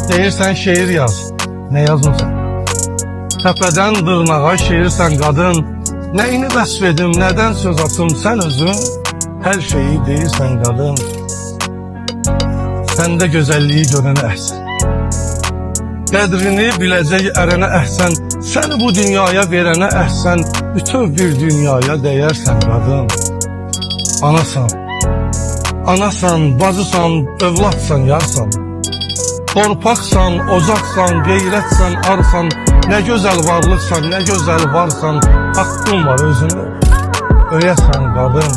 Deyirsən şeir yaz, nə yazmısan? Təpədən dırnağa şeirsən qadın, nəyini vəsf edim, nədən söz açım, sən özün hər şeyi deyirsən qadın. Səndə gözəlliyi görənə əhsən, qədrini biləcək ərənə əhsən, səni bu dünyaya verənə əhsən, bütöv bir dünyaya dəyərsən qadın. Anasan, anasan, bacısan, övladsan, yarsan, torpaqsan, ocaqsan, qeyrətsən, arsan, nə gözəl varlıqsan, nə gözəl varsan, haqqın var özünü öyəsən qadın.